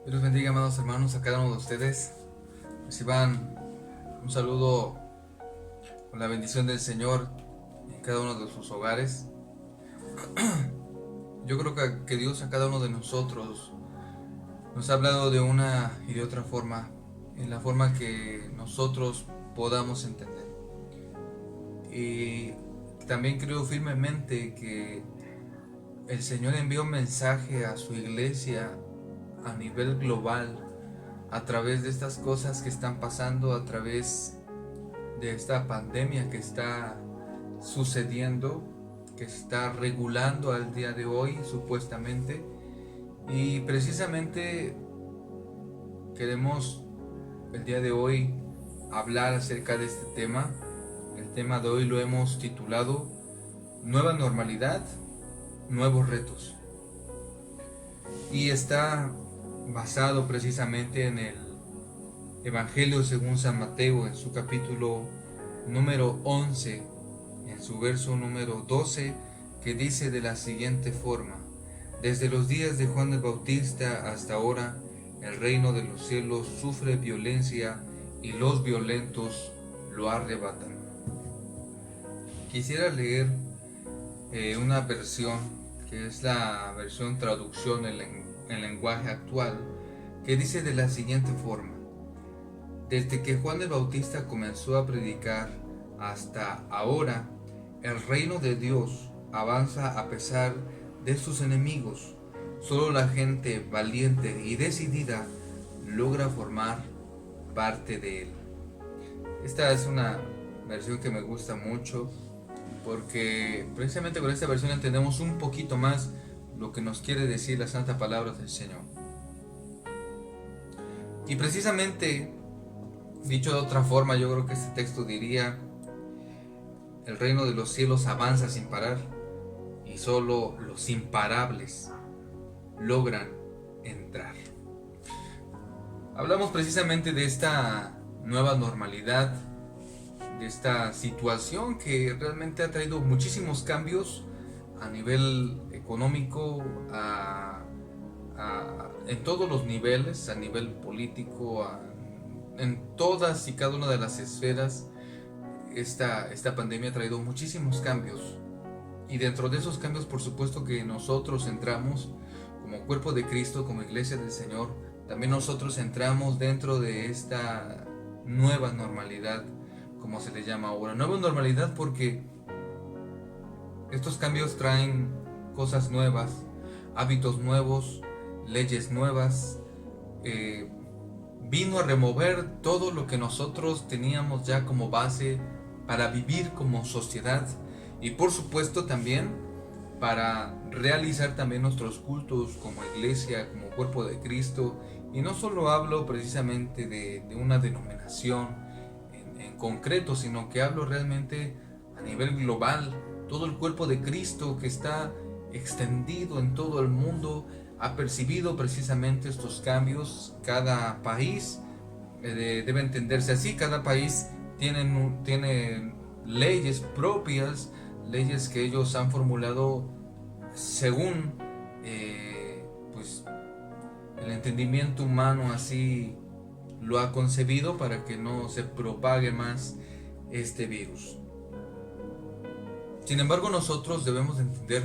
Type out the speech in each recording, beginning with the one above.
Dios los bendiga, amados hermanos, a cada uno de ustedes. Reciban un saludo con la bendición del Señor en cada uno de sus hogares. Yo creo que Dios a cada uno de nosotros nos ha hablado de una y de otra forma, en la forma que nosotros podamos entender. Y también creo firmemente que el Señor envió un mensaje a su iglesia a nivel global a través de estas cosas que están pasando, a través de esta pandemia que está sucediendo, que está regulando al día de hoy supuestamente. Y precisamente queremos el día de hoy hablar acerca de este tema. El tema de hoy lo hemos titulado Nueva Normalidad, Nuevos Retos. Y está basado precisamente en el Evangelio según San Mateo, en su capítulo número 11, en su verso número 12, que dice de la siguiente forma: desde los días de Juan el Bautista hasta ahora, el reino de los cielos sufre violencia y los violentos lo arrebatan. Quisiera leer una versión que es la versión traducción en lenguaje actual, que dice de la siguiente forma: desde que Juan el Bautista comenzó a predicar hasta ahora, el reino de Dios avanza a pesar de sus enemigos. Solo la gente valiente y decidida logra formar parte de él. Esta es una versión que me gusta mucho, porque precisamente con esta versión entendemos un poquito más lo que nos quiere decir la santa palabra del Señor. Y precisamente, dicho de otra forma, yo creo que este texto diría: el reino de los cielos avanza sin parar y solo los imparables logran entrar. Hablamos precisamente de esta nueva normalidad, de esta situación que realmente ha traído muchísimos cambios a nivel económico, en todos los niveles, a nivel político, en todas y cada una de las esferas. Esta pandemia ha traído muchísimos cambios, y dentro de esos cambios, por supuesto que nosotros entramos como cuerpo de Cristo, como iglesia del Señor. También nosotros entramos dentro de esta nueva normalidad, como se le llama ahora. Nueva normalidad porque estos cambios traen cosas nuevas, hábitos nuevos, leyes nuevas. Vino a remover todo lo que nosotros teníamos ya como base para vivir como sociedad, y por supuesto también para realizar también nuestros cultos como iglesia, como cuerpo de Cristo. Y no solo hablo precisamente de una denominación en concreto, sino que hablo realmente a nivel global. Todo el cuerpo de Cristo que está extendido en todo el mundo ha percibido precisamente estos cambios. Cada país debe entenderse así. Cada país tiene leyes propias, leyes que ellos han formulado según pues el entendimiento humano así lo ha concebido, para que no se propague más este virus. Sin embargo, nosotros debemos de entender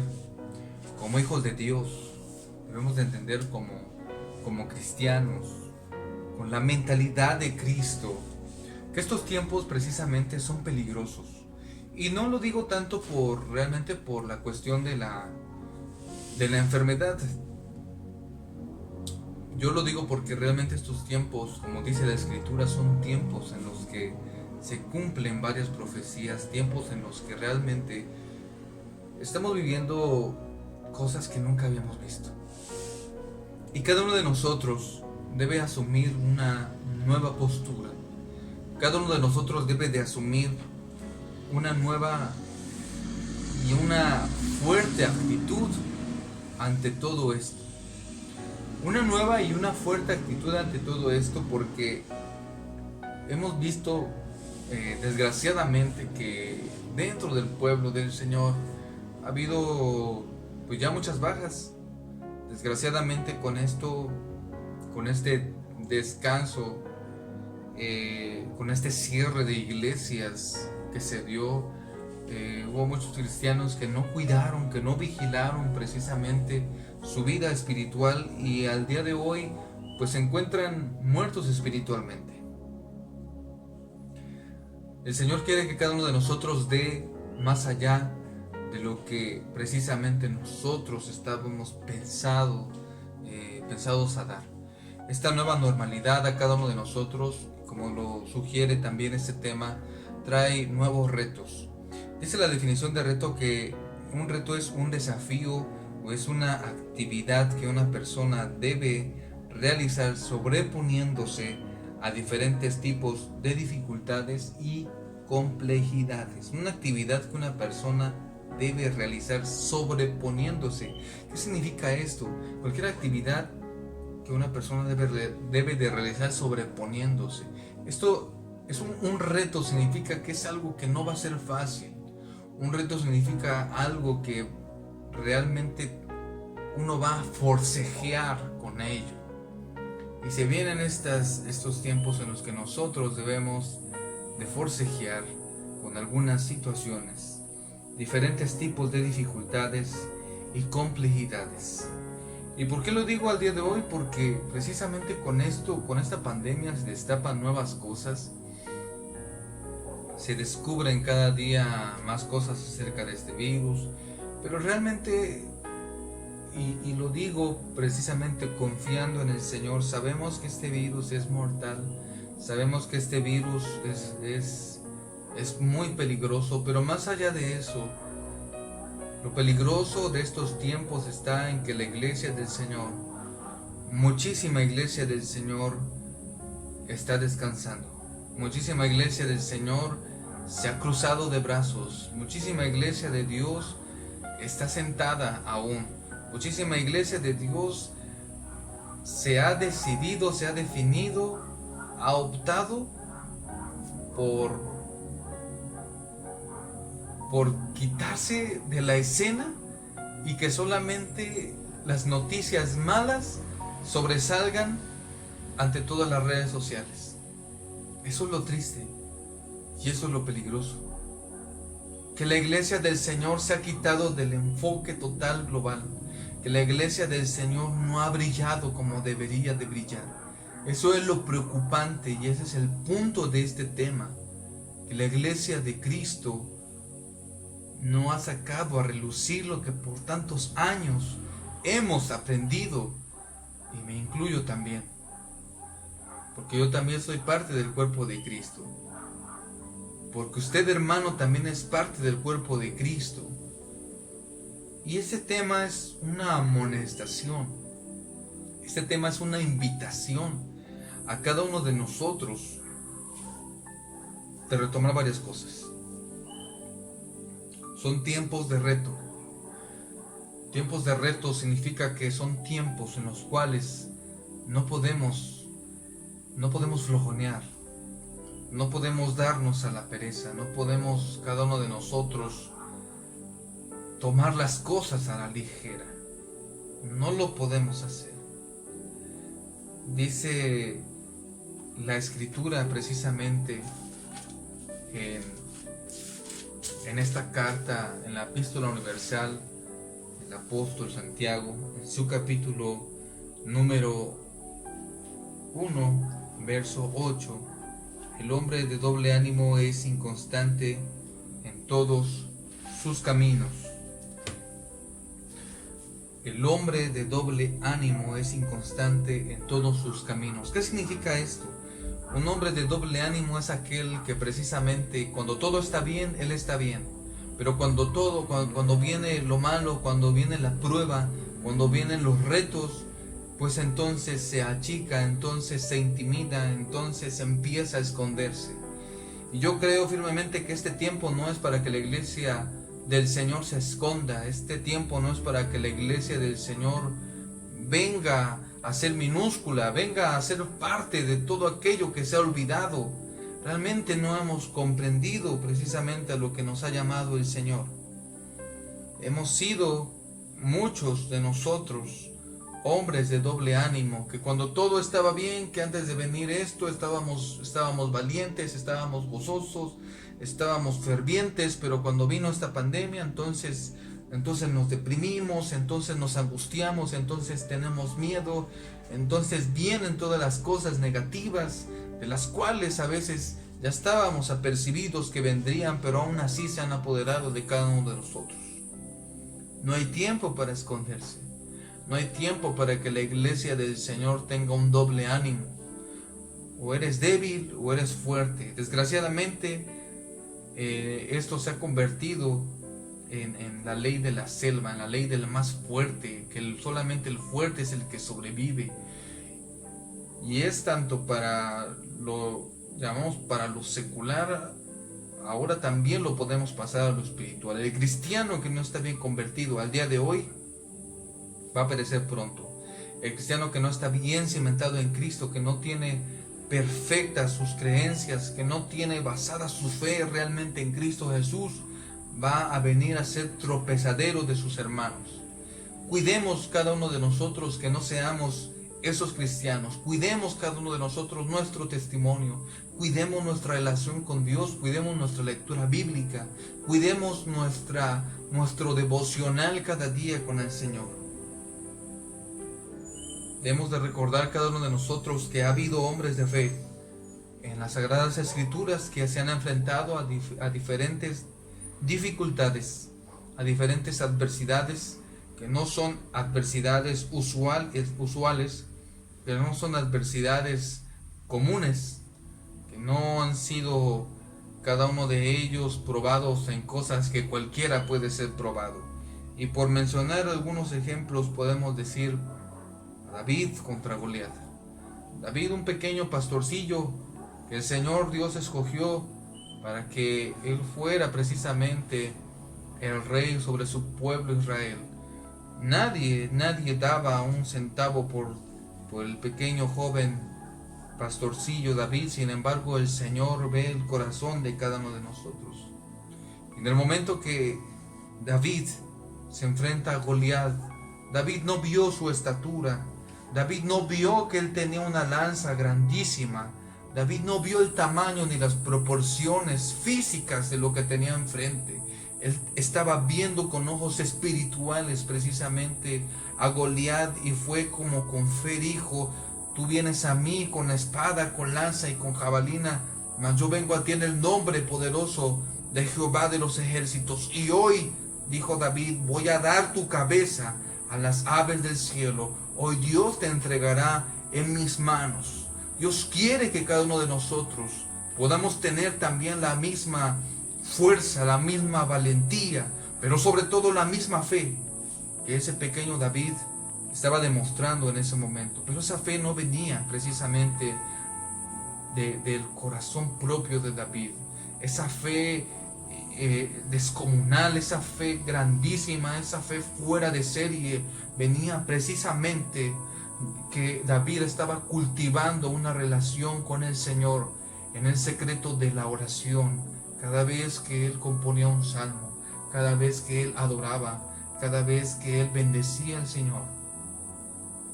como hijos de Dios, debemos de entender como cristianos, con la mentalidad de Cristo, que estos tiempos precisamente son peligrosos. Y no lo digo tanto realmente por la cuestión de la enfermedad. Yo lo digo porque realmente estos tiempos, como dice la Escritura, son tiempos en los que se cumplen varias profecías, tiempos en los que realmente estamos viviendo cosas que nunca habíamos visto. Y cada uno de nosotros debe asumir una nueva postura. Cada uno de nosotros debe de asumir una nueva y una fuerte actitud ante todo esto. Una nueva y una fuerte actitud ante todo esto, porque hemos visto desgraciadamente que dentro del pueblo del Señor ha habido pues ya muchas bajas. Desgraciadamente con esto con este descanso, con este cierre de iglesias que se dio, hubo muchos cristianos que no cuidaron, que no vigilaron precisamente su vida espiritual, y al día de hoy pues se encuentran muertos espiritualmente. El Señor quiere que cada uno de nosotros dé más allá de lo que precisamente nosotros estábamos pensados a dar. Esta nueva normalidad a cada uno de nosotros, como lo sugiere también este tema, trae nuevos retos. Dice la definición de reto que un reto es un desafío o es una actividad que una persona debe realizar sobreponiéndose a diferentes tipos de dificultades y complejidades. Una actividad que una persona debe realizar sobreponiéndose. ¿Qué significa esto? Cualquier actividad que una persona debe de realizar sobreponiéndose. Esto es un reto, significa que es algo que no va a ser fácil. Un reto significa algo que realmente uno va a forcejear con ello. Y se vienen estos tiempos en los que nosotros debemos de forcejear con algunas situaciones, diferentes tipos de dificultades y complejidades. ¿Y por qué lo digo al día de hoy? Porque precisamente con esta pandemia se destapan nuevas cosas, se descubren cada día más cosas acerca de este virus, pero realmente, y lo digo precisamente confiando en el Señor, sabemos que este virus es mortal, sabemos que este virus es muy peligroso, pero más allá de eso, lo peligroso de estos tiempos está en que la iglesia del Señor, muchísima iglesia del Señor, está descansando. Muchísima iglesia del Señor se ha cruzado de brazos. Muchísima iglesia de Dios está sentada aún. Muchísima iglesia de Dios se ha decidido, se ha definido, ha optado por quitarse de la escena y que solamente las noticias malas sobresalgan ante todas las redes sociales. Eso es lo triste y eso es lo peligroso. Que la iglesia del Señor se ha quitado del enfoque total global. Que la iglesia del Señor no ha brillado como debería de brillar. Eso es lo preocupante y ese es el punto de este tema. Que la iglesia de Cristo no ha sacado a relucir lo que por tantos años hemos aprendido, y me incluyo también, porque yo también soy parte del cuerpo de Cristo, porque usted, hermano, también es parte del cuerpo de Cristo. Y este tema es una amonestación, este tema es una invitación a cada uno de nosotros de retomar varias cosas. Son tiempos de reto. Tiempos de reto significa que son tiempos en los cuales no podemos flojonear, no podemos darnos a la pereza, no podemos cada uno de nosotros tomar las cosas a la ligera. No lo podemos hacer. Dice la Escritura precisamente en esta carta, en la Epístola Universal, el apóstol Santiago, en su capítulo número 1, verso 8, el hombre de doble ánimo es inconstante en todos sus caminos. El hombre de doble ánimo es inconstante en todos sus caminos. ¿Qué significa esto? Un hombre de doble ánimo es aquel que precisamente cuando todo está bien, él está bien. Pero cuando viene lo malo, cuando viene la prueba, cuando vienen los retos, pues entonces se achica, entonces se intimida, entonces empieza a esconderse. Y yo creo firmemente que este tiempo no es para que la iglesia del Señor se esconda. Este tiempo no es para que la iglesia del Señor venga a ser minúscula, venga a ser parte de todo aquello que se ha olvidado. Realmente no hemos comprendido precisamente a lo que nos ha llamado el Señor. Hemos sido muchos de nosotros hombres de doble ánimo, que cuando todo estaba bien, que antes de venir esto estábamos valientes, estábamos gozosos, estábamos fervientes, pero cuando vino esta pandemia, entonces nos deprimimos, entonces nos angustiamos, entonces tenemos miedo, entonces vienen todas las cosas negativas, de las cuales a veces ya estábamos apercibidos que vendrían, pero aún así se han apoderado de cada uno de nosotros. No hay tiempo para esconderse. No hay tiempo para que la iglesia del Señor tenga un doble ánimo. O eres débil o eres fuerte. Desgraciadamente, esto se ha convertido en la ley de la selva, en la ley del más fuerte, que solamente el fuerte es el que sobrevive. Y es tanto para para lo secular, ahora también lo podemos pasar a lo espiritual. El cristiano que no está bien convertido al día de hoy va a perecer pronto. El cristiano que no está bien cimentado en Cristo, que no tiene perfectas sus creencias, que no tiene basada su fe realmente en Cristo Jesús, va a venir a ser tropezadero de sus hermanos. Cuidemos cada uno de nosotros que no seamos esos cristianos. Cuidemos cada uno de nosotros nuestro testimonio. Cuidemos nuestra relación con Dios. Cuidemos nuestra lectura bíblica. Cuidemos nuestro devocional cada día con el Señor. Debemos de recordar cada uno de nosotros que ha habido hombres de fe en las Sagradas Escrituras que se han enfrentado a diferentes dificultades, a diferentes adversidades, que no son adversidades usuales, que no son adversidades comunes, que no han sido cada uno de ellos probados en cosas que cualquiera puede ser probado. Y por mencionar algunos ejemplos podemos decir David contra Goliat. David, un pequeño pastorcillo que el Señor Dios escogió para que él fuera precisamente el rey sobre su pueblo Israel. Nadie daba un centavo por el pequeño joven pastorcillo David. Sin embargo, el Señor ve el corazón de cada uno de nosotros. En el momento que David se enfrenta a Goliat, David no vio su estatura. David no vio que él tenía una lanza grandísima. David no vio el tamaño ni las proporciones físicas de lo que tenía enfrente. Él estaba viendo con ojos espirituales precisamente a Goliat, y fue como con fe dijo: tú vienes a mí con espada, con lanza y con jabalina, mas yo vengo a ti en el nombre poderoso de Jehová de los ejércitos. Y hoy, dijo David, voy a dar tu cabeza a las aves del cielo. Hoy Dios te entregará en mis manos. Dios quiere que cada uno de nosotros podamos tener también la misma fuerza, la misma valentía, pero sobre todo la misma fe que ese pequeño David estaba demostrando en ese momento. Pero esa fe no venía precisamente del corazón propio de David. Esa fe descomunal, esa fe grandísima, esa fe fuera de serie, venía precisamente que David estaba cultivando una relación con el Señor en el secreto de la oración. Cada vez que él componía un salmo, cada vez que él adoraba, cada vez que él bendecía al Señor,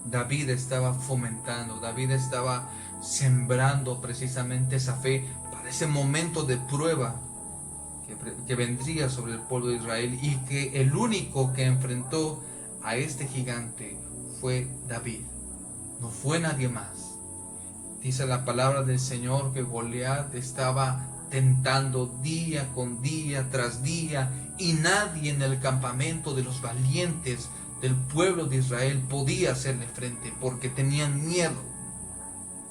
David estaba fomentando, David estaba sembrando precisamente esa fe para ese momento de prueba que vendría sobre el pueblo de Israel, y que el único que enfrentó a este gigante fue David, no fue nadie más. Dice la palabra del Señor que Goliat estaba tentando día con día tras día, y nadie en el campamento de los valientes del pueblo de Israel podía hacerle frente porque tenían miedo.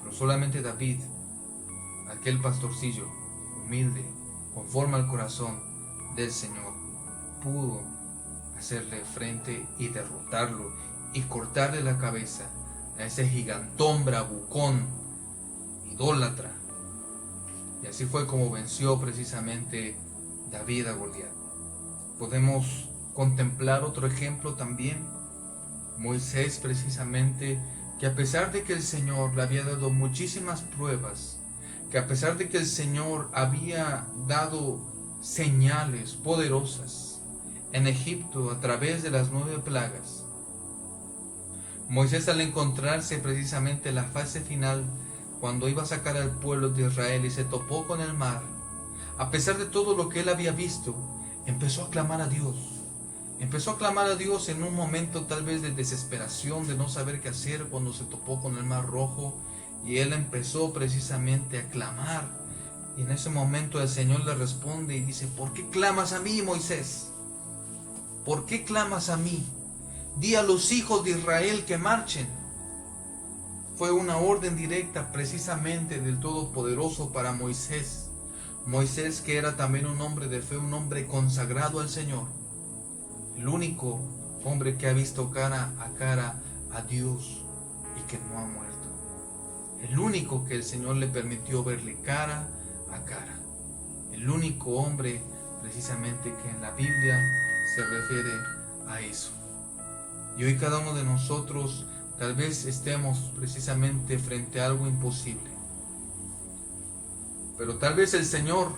Pero solamente David, aquel pastorcillo humilde, conforme al corazón del Señor, pudo hacerle frente y derrotarlo y cortarle la cabeza a ese gigantón bravucón, idólatra. Y así fue como venció precisamente David a Goliat. Podemos contemplar otro ejemplo también, Moisés precisamente, que a pesar de que el Señor le había dado muchísimas pruebas, que a pesar de que el Señor había dado señales poderosas en Egipto a través de las 9 plagas, Moisés, al encontrarse precisamente en la fase final, cuando iba a sacar al pueblo de Israel y se topó con el mar, a pesar de todo lo que él había visto, empezó a clamar a Dios. Empezó a clamar a Dios en un momento tal vez de desesperación, de no saber qué hacer, cuando se topó con el mar rojo, y él empezó precisamente a clamar. Y en ese momento el Señor le responde y dice: ¿por qué clamas a mí, Moisés? ¿Por qué clamas a mí? Di a los hijos de Israel que marchen. Fue una orden directa precisamente del Todopoderoso para Moisés. Moisés, que era también un hombre de fe, un hombre consagrado al Señor. El único hombre que ha visto cara a cara a Dios y que no ha muerto. El único que el Señor le permitió verle cara a cara. El único hombre precisamente que en la Biblia se refiere a eso. Y hoy cada uno de nosotros tal vez estemos precisamente frente a algo imposible. Pero tal vez el Señor,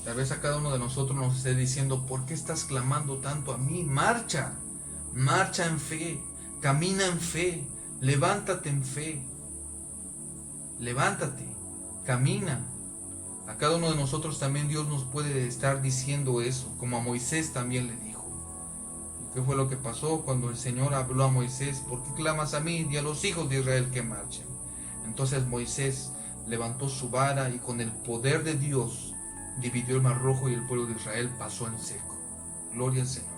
tal vez a cada uno de nosotros nos esté diciendo: ¿por qué estás clamando tanto a mí? Marcha, marcha en fe, camina en fe, levántate en fe. Levántate, camina. A cada uno de nosotros también Dios nos puede estar diciendo eso, como a Moisés también le dijo. ¿Y qué fue lo que pasó cuando el Señor habló a Moisés? ¿Por qué clamas a mí y a los hijos de Israel que marchen? Entonces Moisés levantó su vara y con el poder de Dios dividió el mar rojo y el pueblo de Israel pasó en seco. Gloria al Señor.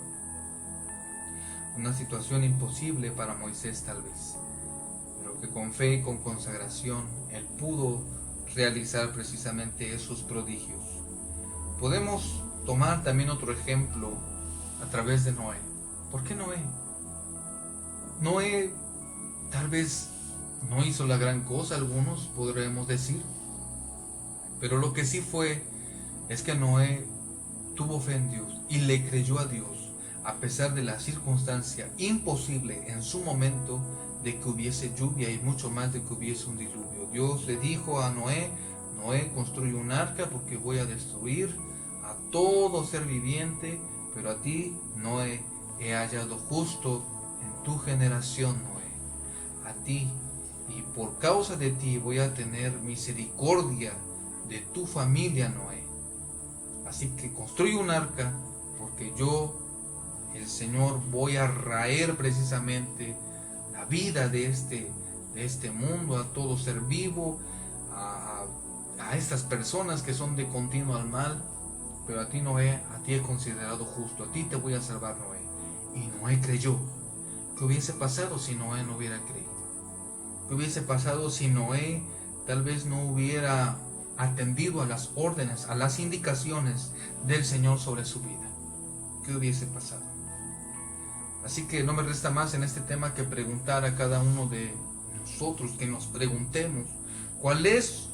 Una situación imposible para Moisés tal vez, pero que con fe y con consagración él pudo realizar precisamente esos prodigios. Podemos tomar también otro ejemplo a través de Noé. ¿Por qué Noé? Noé tal vez no hizo la gran cosa, algunos podremos decir, pero lo que sí fue es que Noé tuvo fe en Dios y le creyó a Dios, a pesar de la circunstancia imposible en su momento de que hubiese lluvia y mucho más de que hubiese un diluvio. Dios le dijo a Noé: Noé, construye un arca porque voy a destruir a todo ser viviente, pero a ti, Noé, he hallado justo en tu generación, Noé. A ti, y por causa de ti voy a tener misericordia de tu familia, Noé. Así que construye un arca porque yo, el Señor, voy a raer precisamente la vida de este mundo, a todo ser vivo, a estas personas que son de continuo al mal. Pero a ti, Noé, a ti he considerado justo, a ti te voy a salvar, Noé. Y Noé creyó. ¿Qué hubiese pasado si Noé no hubiera creído? ¿Qué hubiese pasado si Noé tal vez no hubiera atendido a las órdenes, a las indicaciones del Señor sobre su vida? ¿Qué hubiese pasado? Así que no me resta más en este tema que preguntar a cada uno de nosotros, que nos preguntemos cuáles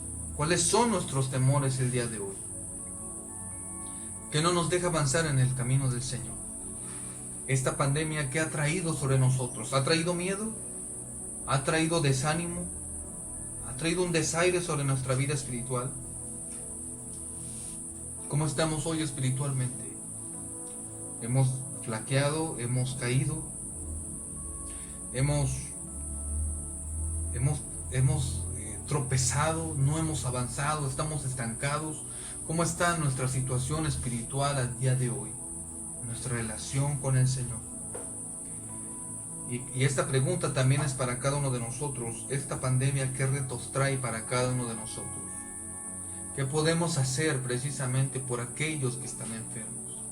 son nuestros temores el día de hoy, que no nos deja avanzar en el camino del Señor. Esta pandemia, ¿qué ha traído sobre nosotros? ¿Ha traído miedo? ¿Ha traído desánimo? ¿Ha traído un desaire sobre nuestra vida espiritual? ¿Cómo estamos hoy espiritualmente? ¿Hemos flaqueado? ¿Hemos caído? ¿Hemos tropezado? ¿No hemos avanzado? ¿Estamos estancados? ¿Cómo está nuestra situación espiritual al día de hoy? Nuestra relación con el Señor. Y esta pregunta también es para cada uno de nosotros. Esta pandemia, ¿qué retos trae para cada uno de nosotros? ¿Qué podemos hacer precisamente por aquellos que están enfermos?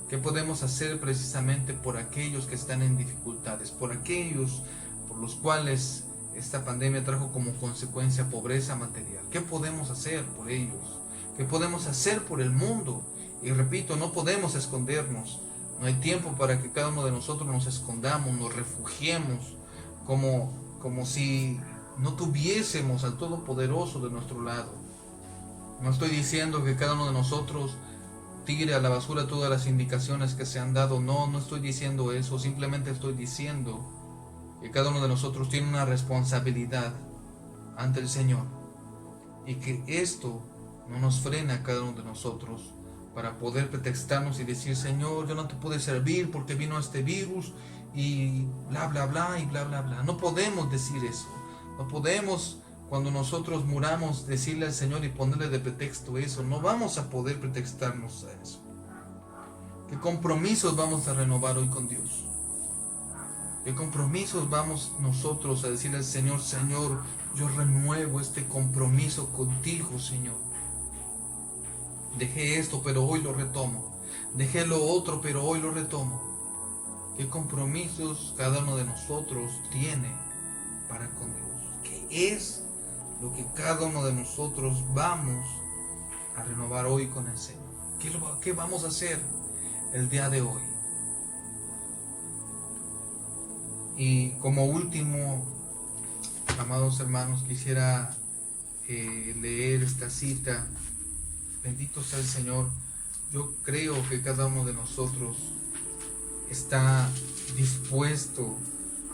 ¿Qué podemos hacer precisamente por aquellos que están en dificultades? Por aquellos por los cuales esta pandemia trajo como consecuencia pobreza material. ¿Qué podemos hacer por ellos? ¿Qué podemos hacer por el mundo? Y repito, no podemos escondernos. No hay tiempo para que cada uno de nosotros nos escondamos, nos refugiemos, como si no tuviésemos al Todopoderoso de nuestro lado. No estoy diciendo que cada uno de nosotros tire a la basura todas las indicaciones que se han dado. No estoy diciendo eso. Simplemente estoy diciendo que cada uno de nosotros tiene una responsabilidad ante el Señor. Y que esto no nos frena a cada uno de nosotros para poder pretextarnos y decir, Señor, yo no te pude servir porque vino este virus y bla bla bla y bla bla bla. No podemos decir eso. No podemos, cuando nosotros muramos, decirle al Señor y ponerle de pretexto eso. No vamos a poder pretextarnos a eso. ¿Qué compromisos vamos a renovar hoy con Dios? ¿Qué compromisos vamos nosotros a decirle al Señor, Señor, yo renuevo este compromiso contigo, Señor? Dejé esto, pero hoy lo retomo. Dejé lo otro, pero hoy lo retomo. ¿Qué compromisos cada uno de nosotros tiene para con Dios? ¿Qué es lo que cada uno de nosotros vamos a renovar hoy con el Señor? ¿Qué vamos a hacer el día de hoy? Y como último, amados hermanos, quisiera leer esta cita. Bendito sea el Señor. Yo creo que cada uno de nosotros está dispuesto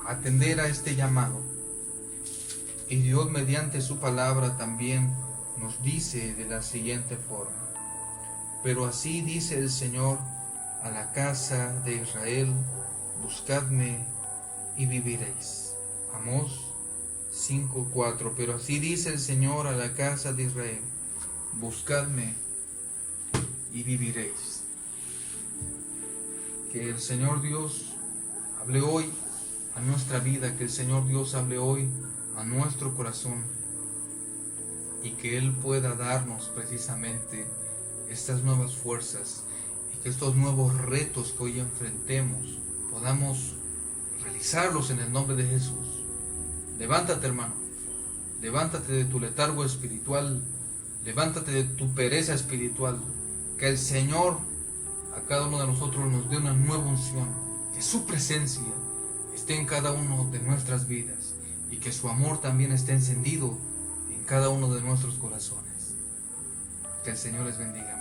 a atender a este llamado. Y Dios, mediante su palabra, también nos dice de la siguiente forma: pero así dice el Señor a la casa de Israel, buscadme y viviréis. Amós 5:4. Pero así dice el Señor a la casa de Israel, buscadme y viviréis. Que el Señor Dios hable hoy a nuestra vida, que el Señor Dios hable hoy a nuestro corazón, y que Él pueda darnos precisamente estas nuevas fuerzas, y que estos nuevos retos que hoy enfrentemos podamos realizarlos en el nombre de Jesús. Levántate, hermano, levántate de tu letargo espiritual, levántate de tu pereza espiritual. Que el Señor a cada uno de nosotros nos dé una nueva unción, que su presencia esté en cada uno de nuestras vidas, y que su amor también esté encendido en cada uno de nuestros corazones. Que el Señor les bendiga.